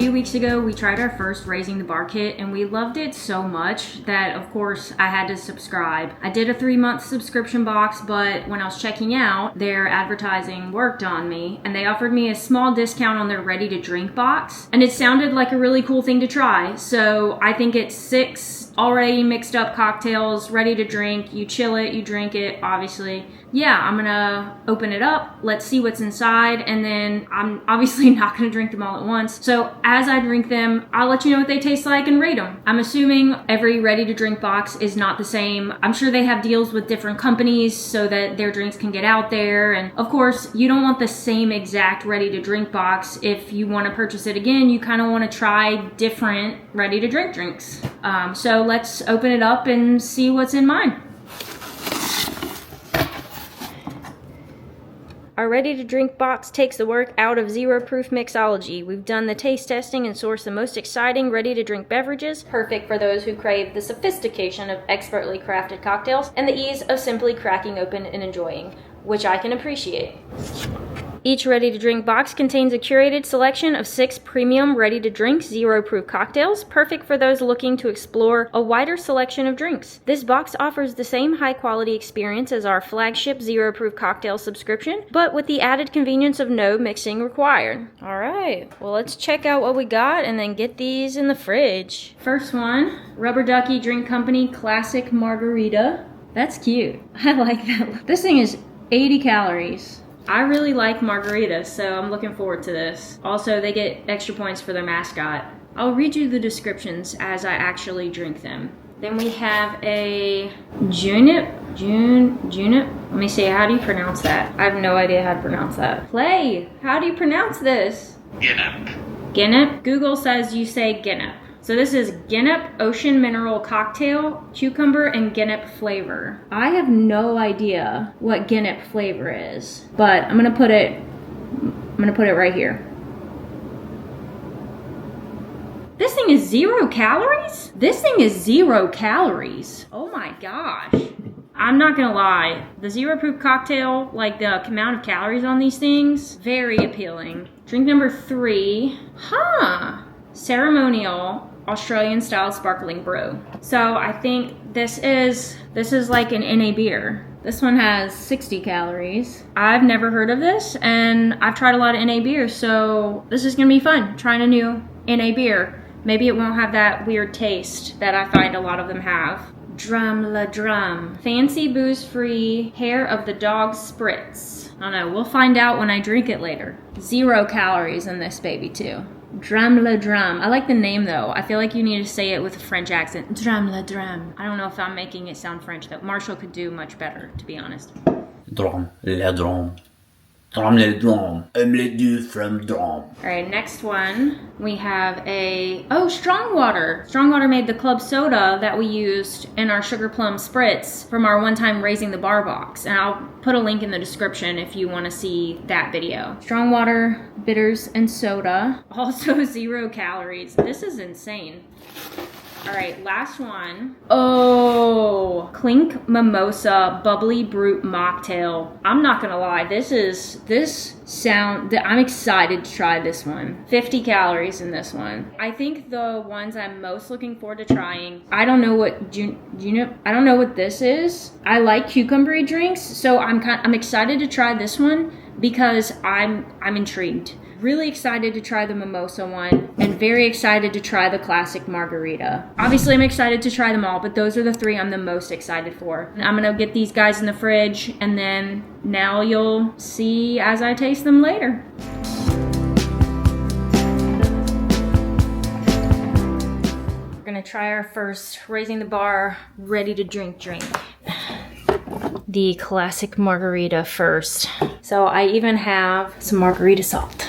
few weeks ago, we tried our first Raising the Bar kit and we loved it so much that, of course, I had to subscribe. I did a 3-month subscription box, but when I was checking out, their advertising worked on me and they offered me a small discount on their ready to drink box. And it sounded like a really cool thing to try. So I think it's 6 already mixed up cocktails, ready to drink. You chill it, you drink it, obviously. Yeah, I'm gonna open it up. Let's see what's inside. And then I'm obviously not gonna drink them all at once. So as I drink them, I'll let you know what they taste like and rate them. I'm assuming every ready to drink box is not the same. I'm sure they have deals with different companies so that their drinks can get out there. And of course, you don't want the same exact ready to drink box. If you want to purchase it again, you kind of want to try different ready to drink drinks. So let's open it up and see what's in mine. Our ready-to-drink box takes the work out of zero-proof mixology. We've done the taste testing and sourced the most exciting ready-to-drink beverages, perfect for those who crave the sophistication of expertly crafted cocktails and the ease of simply cracking open and enjoying, which I can appreciate. Each ready-to-drink box contains a curated selection of 6 premium ready-to-drink zero-proof cocktails, perfect for those looking to explore a wider selection of drinks. This box offers the same high-quality experience as our flagship zero-proof cocktail subscription, but with the added convenience of no mixing required. All right, well, let's check out what we got and then get these in the fridge. First one, Rubber Ducky Drink Company Classic Margarita. That's cute. I like that. This thing is 80 calories. I really like margaritas, so I'm looking forward to this. Also, they get extra points for their mascot. I'll read you the descriptions as I actually drink them. Then we have a Guinep. Let me see, how do you pronounce that? I have no idea how to pronounce that. Play, how do you pronounce this? Guinep. Guinep? Google says you say Guinep. So this is Guinep Ocean Mineral Cocktail, cucumber and Guinep flavor. I have no idea what Guinep flavor is, but I'm gonna put it right here. This thing is 0 calories? This thing is 0 calories. Oh my gosh. I'm not gonna lie, the zero proof cocktail, like the amount of calories on these things, very appealing. Drink number 3, Ceremonial Australian style sparkling brew. So I think this is like an NA beer. This one has 60 calories. I've never heard of this and I've tried a lot of NA beers, so this is gonna be fun, trying a new NA beer. Maybe it won't have that weird taste that I find a lot of them have. Dram. Fancy booze-free hair of the dog Spritz. I don't know, we'll find out when I drink it later. 0 calories in this baby too. Dram. I like the name though. I feel like you need to say it with a French accent. Dram. I don't know if I'm making it sound French though. Marshall could do much better, to be honest. Dram. Omelette du from Dram. Alright, next one. We have Strongwater. Strongwater made the club soda that we used in our Sugar Plum Spritz from our one-time Raising the Bar box. And I'll put a link in the description if you want to see that video. Strongwater, bitters, and soda. Also 0 calories. This is insane. Alright, last one. Oh, Clink Mimosa Bubbly Brut Mocktail. I'm not gonna lie, I'm excited to try this one. 50 calories in this one. I think the ones I'm most looking forward to trying, I don't know what I don't know what this is. I like cucumbery drinks, so I'm excited to try this one because I'm intrigued. Really excited to try the Mimosa one and very excited to try the classic margarita. Obviously, I'm excited to try them all, but those are the 3 I'm the most excited for. I'm gonna get these guys in the fridge and then now you'll see as I taste them later. We're gonna try our first Raising the Bar ready to drink. The classic margarita first. So I even have some margarita salt.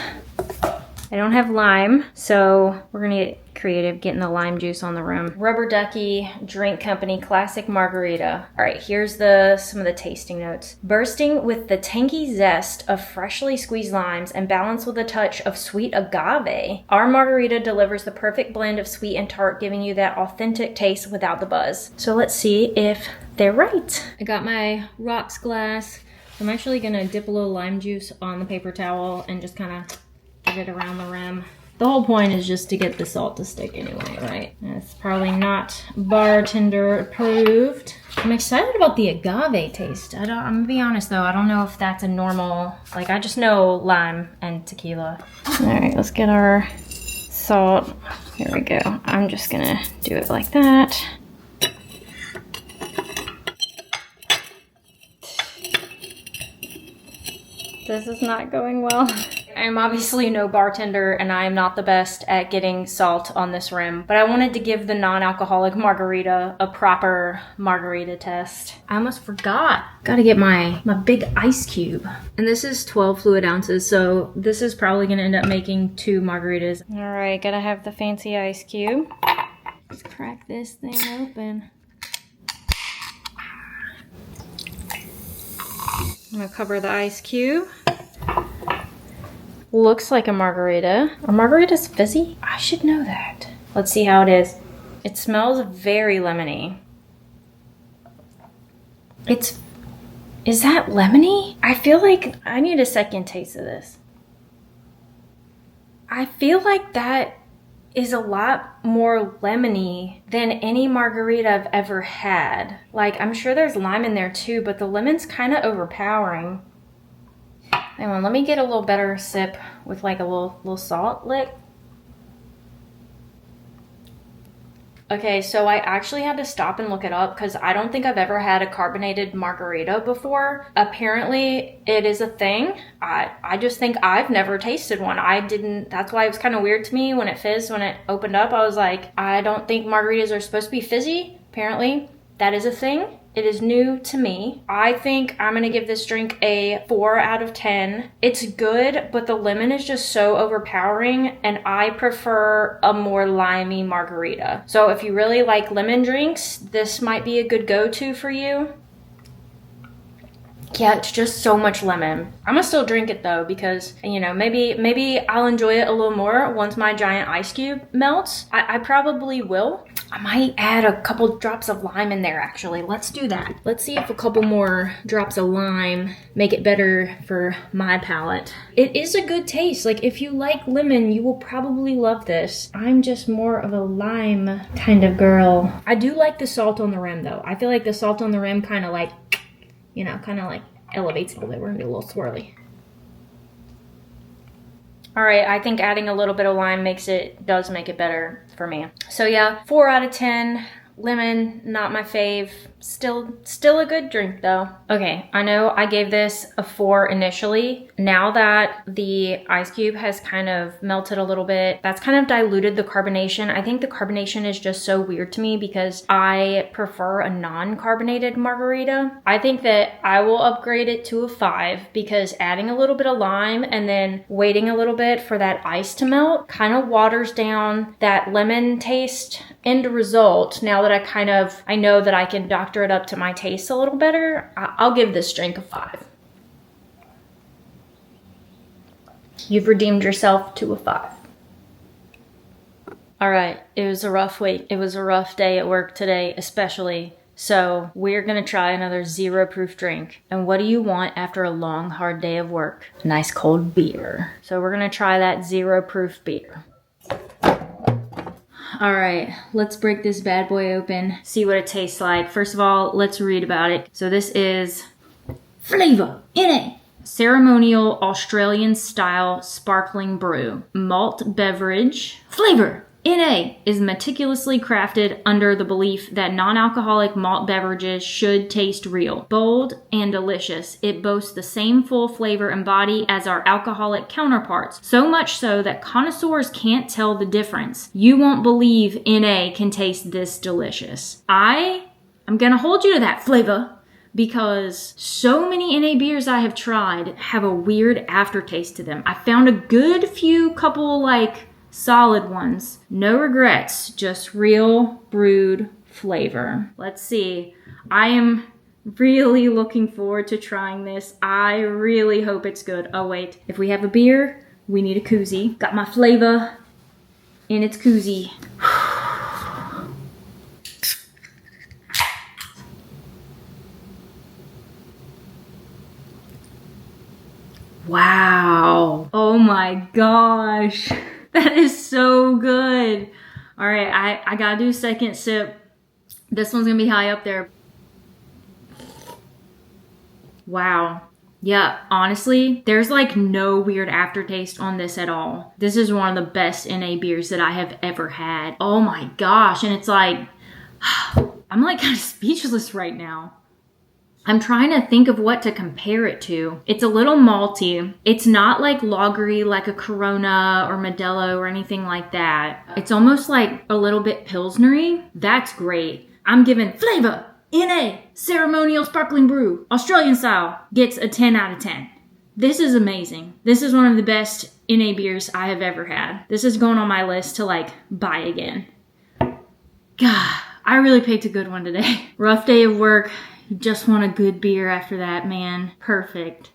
I don't have lime, so we're gonna get creative getting the lime juice on the rim. Rubber Ducky Drink Company Classic Margarita. All right, here's some of the tasting notes. Bursting with the tangy zest of freshly squeezed limes and balanced with a touch of sweet agave, our margarita delivers the perfect blend of sweet and tart, giving you that authentic taste without the buzz. So let's see if they're right. I got my rocks glass. I'm actually gonna dip a little lime juice on the paper towel and just kind of get it around the rim. The whole point is just to get the salt to stick anyway, right? It's probably not bartender approved. I'm excited about the agave taste. I'm gonna be honest though, I don't know if that's a normal, like I just know lime and tequila. All right, let's get our salt. Here we go. I'm just gonna do it like that. This is not going well. I'm obviously no bartender and I am not the best at getting salt on this rim, but I wanted to give the non-alcoholic margarita a proper margarita test. I almost forgot. Gotta get my big ice cube. And this is 12 fluid ounces, so this is probably gonna end up making 2 margaritas. All right, gotta have the fancy ice cube. Let's crack this thing open. I'm gonna cover the ice cube. Looks like a margarita. Are margaritas fizzy? I should know that. Let's see how it is. It smells very lemony. Is that lemony? I feel like I need a second taste of this. I feel like that is a lot more lemony than any margarita I've ever had. Like, I'm sure there's lime in there too, but the lemon's kind of overpowering. Hang on, let me get a little better sip with like a little salt lick. Okay, so I actually had to stop and look it up because I don't think I've ever had a carbonated margarita before. Apparently it is a thing. I just think I've never tasted one. That's why it was kind of weird to me when it fizzed, when it opened up. I was like, I don't think margaritas are supposed to be fizzy. Apparently that is a thing. It is new to me. I think I'm gonna give this drink a 4 out of 10. It's good, but the lemon is just so overpowering and I prefer a more limey margarita. So if you really like lemon drinks, this might be a good go-to for you. Yeah, it's just so much lemon. I'm gonna still drink it though because, you know, maybe I'll enjoy it a little more once my giant ice cube melts. I probably will. I might add a couple drops of lime in there actually. Let's do that. Let's see if a couple more drops of lime make it better for my palate. It is a good taste. Like if you like lemon, you will probably love this. I'm just more of a lime kind of girl. I do like the salt on the rim though. I feel like the salt on the rim kind of like, you know, kind of like elevates it a little bit. We're gonna get a little swirly. All right, I think adding a little bit of lime does make it better for me. So yeah, 4 out of 10. Lemon, not my fave. Still a good drink though. Okay, I know I gave this a 4 initially. Now that the ice cube has kind of melted a little bit, that's kind of diluted the carbonation. I think the carbonation is just so weird to me because I prefer a non-carbonated margarita. I think that I will upgrade it to a 5 because adding a little bit of lime and then waiting a little bit for that ice to melt kind of waters down that lemon taste. End result, now that I know that I can doctor it up to my taste a little better, I'll give this drink a 5. You've redeemed yourself to a 5. All right, it was a rough week. It was a rough day at work today, especially. So we're gonna try another 0 proof drink. And what do you want after a long, hard day of work? A nice cold beer. So we're gonna try that 0 proof beer. All right, let's break this bad boy open, see what it tastes like. First of all, let's read about it. So this is Flvr, NA. Ceremonial Australian style sparkling brew. Malt beverage. Flvr, NA is meticulously crafted under the belief that non-alcoholic malt beverages should taste real. Bold and delicious, it boasts the same full flavor and body as our alcoholic counterparts, so much so that connoisseurs can't tell the difference. You won't believe NA can taste this delicious. I'm gonna hold you to that, Flvr, because so many NA beers I have tried have a weird aftertaste to them. I found a good couple solid ones. No regrets, just real brewed flavor. Let's see. I am really looking forward to trying this. I really hope it's good. Oh wait, if we have a beer, we need a koozie. Got my Flvr in its koozie. Wow. Oh my gosh. That is so good. All right, I gotta do a second sip. This one's gonna be high up there. Wow. Yeah, honestly, there's like no weird aftertaste on this at all. This is one of the best NA beers that I have ever had. Oh my gosh. And it's like, I'm like kind of speechless right now. I'm trying to think of what to compare it to. It's a little malty. It's not like lagery like a Corona or Modelo or anything like that. It's almost like a little bit Pilsnery. That's great. I'm giving Flvr NA Ceremonial Sparkling Brew Australian style gets a 10 out of 10. This is amazing. This is one of the best NA beers I have ever had. This is going on my list to like buy again. God, I really picked a good one today. Rough day of work. You just want a good beer after that, man. Perfect.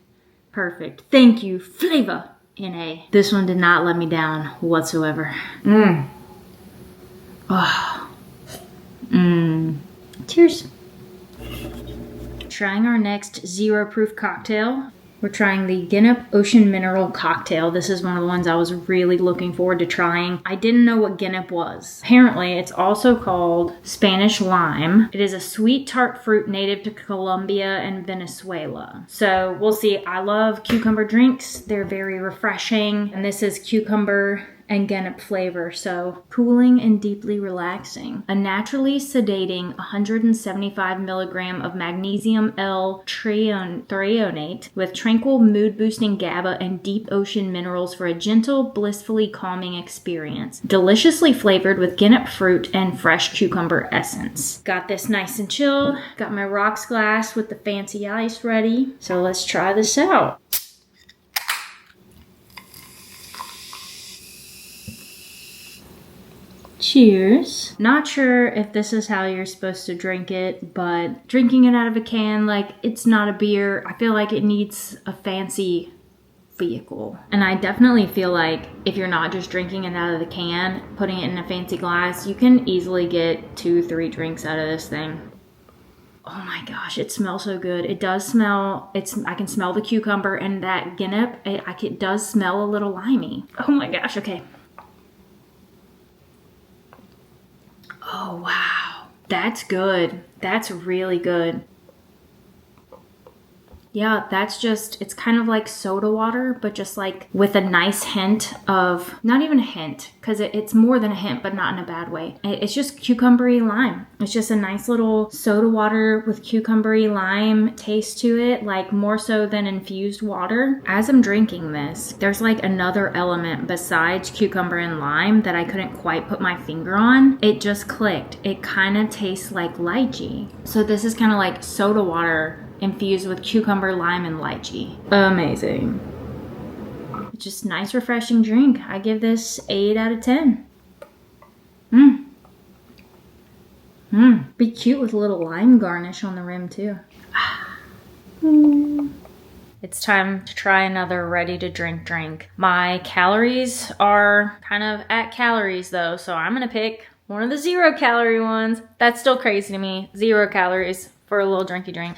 Perfect. Thank you, Flvr NA. This one did not let me down whatsoever. Oh. Cheers. Trying our next 0 proof cocktail. We're trying the Guinep Ocean Mineral Cocktail. This is one of the ones I was really looking forward to trying. I didn't know what Guinep was. Apparently, it's also called Spanish Lime. It is a sweet tart fruit native to Colombia and Venezuela. So we'll see. I love cucumber drinks. They're very refreshing. And this is cucumber and Guinep flavor, so cooling and deeply relaxing. A naturally sedating 175 milligram of magnesium L-threonate with tranquil mood-boosting GABA and deep ocean minerals for a gentle, blissfully calming experience. Deliciously flavored with Guinep fruit and fresh cucumber essence. Got this nice and chilled. Got my rocks glass with the fancy ice ready. So let's try this out. Cheers. Not sure if this is how you're supposed to drink it, but drinking it out of a can, like, it's not a beer. I feel like it needs a fancy vehicle. And I definitely feel like if you're not just drinking it out of the can, putting it in a fancy glass, you can easily get 2-3 drinks out of this thing. Oh my gosh, it smells so good. It does smell, I can smell the cucumber and that Guinep. It does smell a little limey. Oh my gosh, okay. Oh, wow. That's good. That's really good. Yeah, that's just, it's kind of like soda water, but just like with a nice hint of, not even a hint, because it's more than a hint, but not in a bad way. It's just cucumbery lime. It's just a nice little soda water with cucumbery lime taste to it, like more so than infused water. As I'm drinking this, there's like another element besides cucumber and lime that I couldn't quite put my finger on. It just clicked. It kind of tastes like lychee. So this is kind of like soda water infused with cucumber, lime, and lychee. Amazing. Just nice, refreshing drink. I give this 8 out of 10. Be cute with a little lime garnish on the rim too. It's time to try another ready to drink drink. My calories are kind of at calories though, so I'm gonna pick one of the 0 calorie ones. That's still crazy to me. 0 calories for a little drinky drink.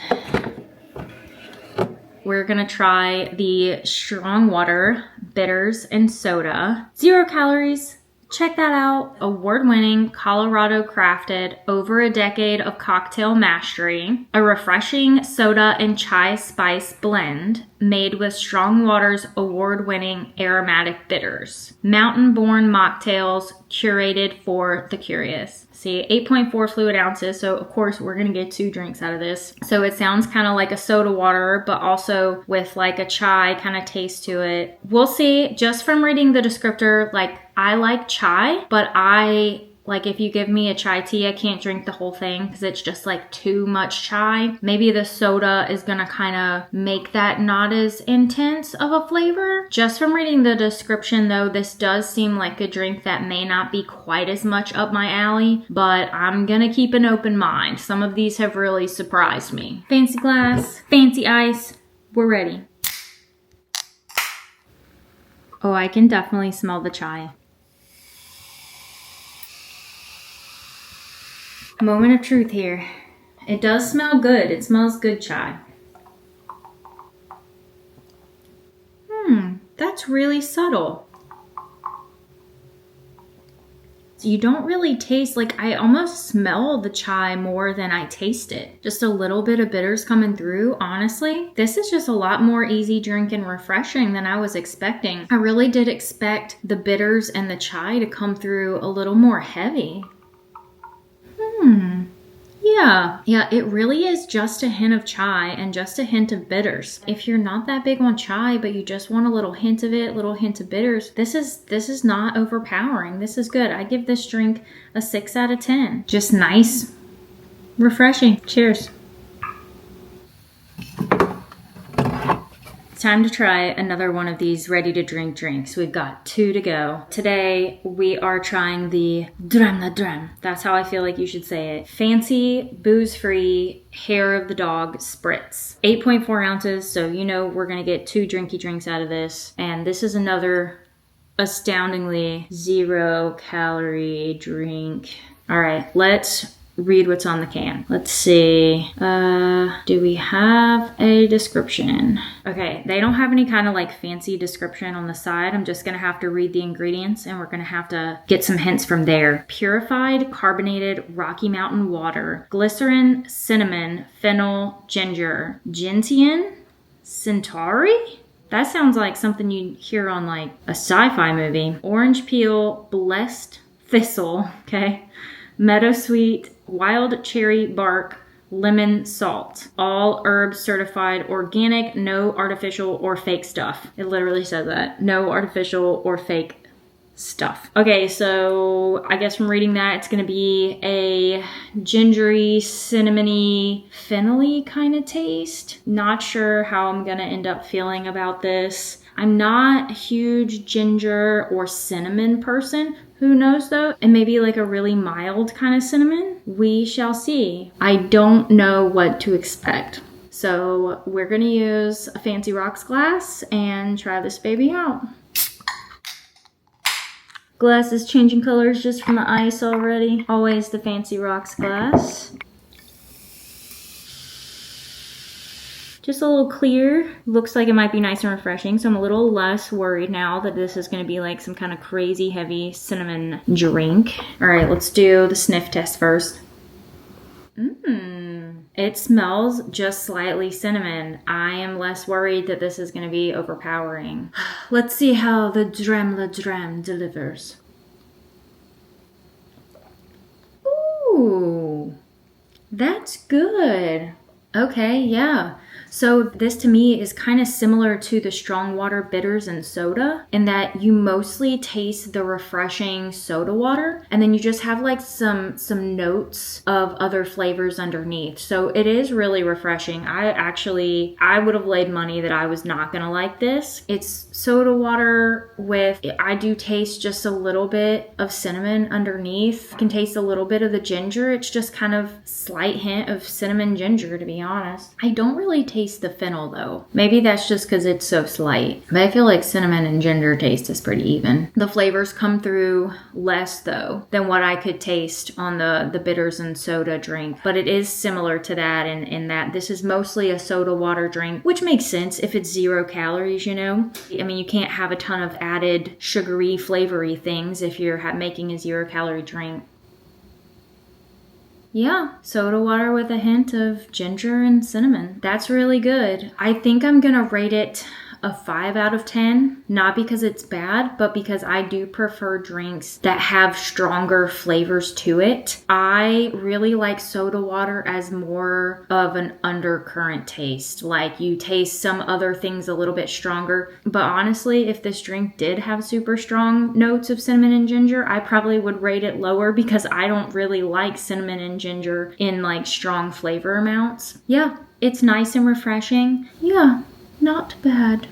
We're gonna try the Strongwater bitters and soda. 0 calories. Check that out. Award-winning, Colorado crafted, over a decade of cocktail mastery. A refreshing soda and chai spice blend made with Strongwater's award-winning aromatic bitters. Mountain-born mocktails curated for the curious. See, 8.4 fluid ounces, so of course we're gonna get 2 drinks out of this. So it sounds kind of like a soda water, but also with like a chai kind of taste to it. We'll see, just from reading the descriptor, like I like chai, but like if you give me a chai tea, I can't drink the whole thing because it's just like too much chai. Maybe the soda is gonna kind of make that not as intense of a flavor. Just from reading the description though, this does seem like a drink that may not be quite as much up my alley, but I'm gonna keep an open mind. Some of these have really surprised me. Fancy glass, fancy ice, we're ready. Oh, I can definitely smell the chai. Moment of truth here. It does smell good. It smells good chai. That's really subtle. You don't really taste, like I almost smell the chai more than I taste it. Just a little bit of bitters coming through. Honestly, this is just a lot more easy drink and refreshing than I was expecting. I really did expect the bitters and the chai to come through a little more heavy. Yeah, it really is just a hint of chai and just a hint of bitters. If you're not that big on chai, but you just want a little hint of it, little hint of bitters, this is not overpowering. This is good. I give this drink a 6 out of 10. Just nice, refreshing. Cheers. Time to try another one of these ready to drink drinks. We've got 2 to go. Today we are trying the Dram. That's how I feel like you should say it. Fancy, booze-free, hair of the dog Spritz. 8.4 ounces, so you know we're gonna get 2 drinky drinks out of this. And this is another astoundingly 0-calorie drink. All right, let's read what's on the can. Let's see. Do we have a description? Okay, they don't have any kind of like fancy description on the side. I'm just gonna have to read the ingredients and we're gonna have to get some hints from there. Purified carbonated Rocky Mountain water, glycerin, cinnamon, fennel, ginger, gentian, centauri? That sounds like something you'd hear on like a sci-fi movie. Orange peel, blessed thistle, okay? Meadowsweet, wild cherry bark, lemon salt. All herbs certified organic, no artificial or fake stuff. It literally says that. No artificial or fake stuff. Okay, so I guess from reading that, it's gonna be a gingery, cinnamony, fennel-y kind of taste. Not sure how I'm gonna end up feeling about this. I'm not a huge ginger or cinnamon person. Who knows though? And maybe like a really mild kind of cinnamon. We shall see. I don't know what to expect. So we're gonna use a Fancy Rocks glass and try this baby out. Glass is changing colors just from the ice already. Always the Fancy Rocks glass. Just a little clear. Looks like it might be nice and refreshing, so I'm a little less worried now that this is going to be like some kind of crazy heavy cinnamon drink. All right, let's do the sniff test first. It smells just slightly cinnamon. I am less worried that this is going to be overpowering. Let's see how the Dram delivers. Ooh, that's good. Okay, yeah. So this to me is kind of similar to the Strongwater bitters and soda in that you mostly taste the refreshing soda water and then you just have like some notes of other flavors underneath. So it is really refreshing. I would have laid money that I was not gonna like this. It's soda water with, I do taste just a little bit of cinnamon underneath. I can taste a little bit of the ginger. It's just kind of slight hint of cinnamon ginger, to be honest. I don't really taste the fennel though. Maybe that's just because it's so slight. But I feel like cinnamon and ginger taste is pretty even. The flavors come through less though than what I could taste on the bitters and soda drink. But it is similar to that in that this is mostly a soda water drink, which makes sense if it's 0 calories, you know? I mean, you can't have a ton of added sugary, flavory things if you're making a 0-calorie drink. Yeah, soda water with a hint of ginger and cinnamon. That's really good. I think I'm gonna rate it a 5 out of 10, not because it's bad, but because I do prefer drinks that have stronger flavors to it. I really like soda water as more of an undercurrent taste. Like you taste some other things a little bit stronger. But honestly, if this drink did have super strong notes of cinnamon and ginger, I probably would rate it lower because I don't really like cinnamon and ginger in like strong flavor amounts. Yeah, it's nice and refreshing. Yeah. Not bad.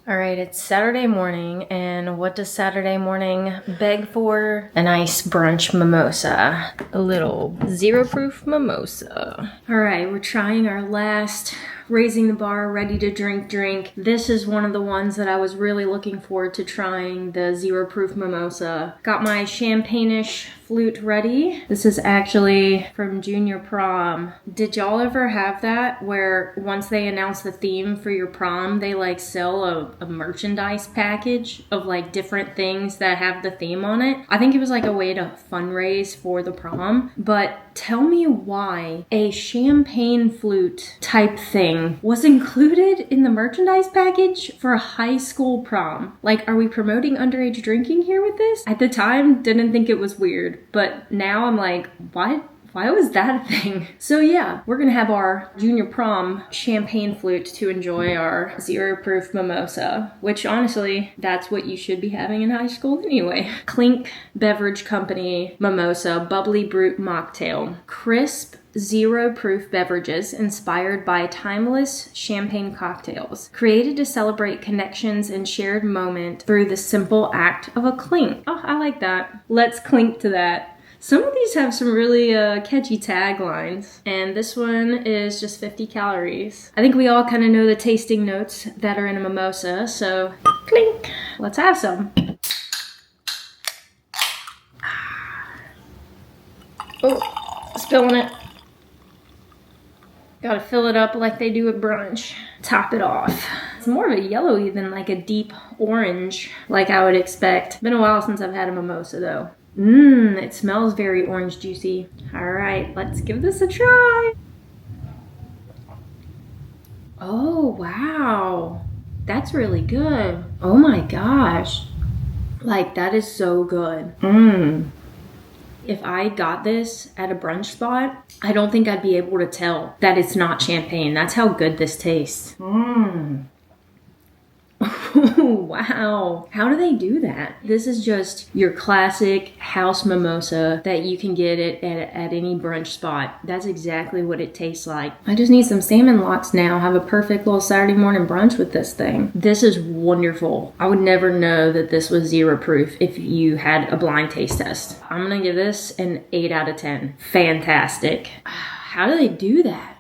All right, it's Saturday morning, and what does Saturday morning beg for? A nice brunch mimosa. A little 0 proof mimosa. All right, we're trying our last raising the bar, ready to drink. This is one of the ones that I was really looking forward to trying, the zero proof mimosa. Got my champagne-ish flute ready. This is actually from junior prom. Did y'all ever have that where once they announce the theme for your prom, they like sell a merchandise package of like different things that have the theme on it? I think it was like a way to fundraise for the prom, but tell me why a champagne flute type thing was included in the merchandise package for a high school prom. Like, are we promoting underage drinking here with this? At the time, didn't think it was weird, but now I'm like, what? Why was that a thing? So yeah, we're gonna have our junior prom champagne flute to enjoy our zero proof mimosa, which honestly, that's what you should be having in high school anyway. Clink Beverage Company Mimosa Bubbly Brut Mocktail. Crisp, zero proof beverages inspired by timeless champagne cocktails, created to celebrate connections and shared moment through the simple act of a clink. Oh, I like that. Let's clink to that. Some of these have some really catchy taglines, and this one is just 50 calories. I think we all kind of know the tasting notes that are in a mimosa, so clink. Let's have some. Oh, spilling it. Gotta fill it up like they do at brunch. Top it off. It's more of a yellowy than like a deep orange, like I would expect. Been a while since I've had a mimosa though. It smells very orange juicy. All right, let's give this a try. Oh, wow. That's really good. Oh my gosh. Like, that is so good. If I got this at a brunch spot, I don't think I'd be able to tell that it's not champagne. That's how good this tastes. Wow. How do they do that? This is just your classic house mimosa that you can get at any brunch spot. That's exactly what it tastes like. I just need some salmon lox now. Have a perfect little Saturday morning brunch with this thing. This is wonderful. I would never know that this was zero proof if you had a blind taste test. I'm gonna give this an 8 out of 10. Fantastic. How do they do that?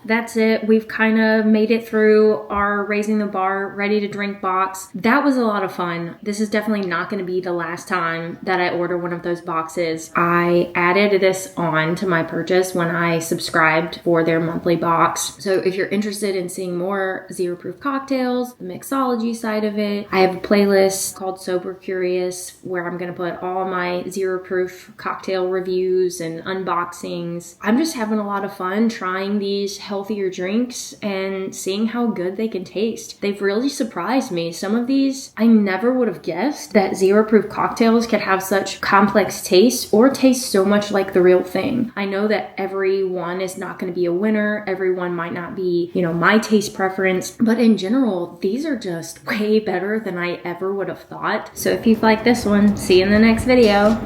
That's it. We've kind of made it through our raising the bar, ready to drink box. That was a lot of fun. This is definitely not going to be the last time that I order one of those boxes. I added this on to my purchase when I subscribed for their monthly box. So if you're interested in seeing more zero proof cocktails, the mixology side of it, I have a playlist called Sober Curious where I'm going to put all my zero proof cocktail reviews and unboxings. I'm just having a lot of fun trying these healthier drinks and seeing how good they can taste. They've really surprised me. Some of these, I never would have guessed that zero proof cocktails could have such complex taste or taste so much like the real thing. I know that every one is not going to be a winner. Everyone might not be, my taste preference, but in general, these are just way better than I ever would have thought. So if you've liked this one, see you in the next video.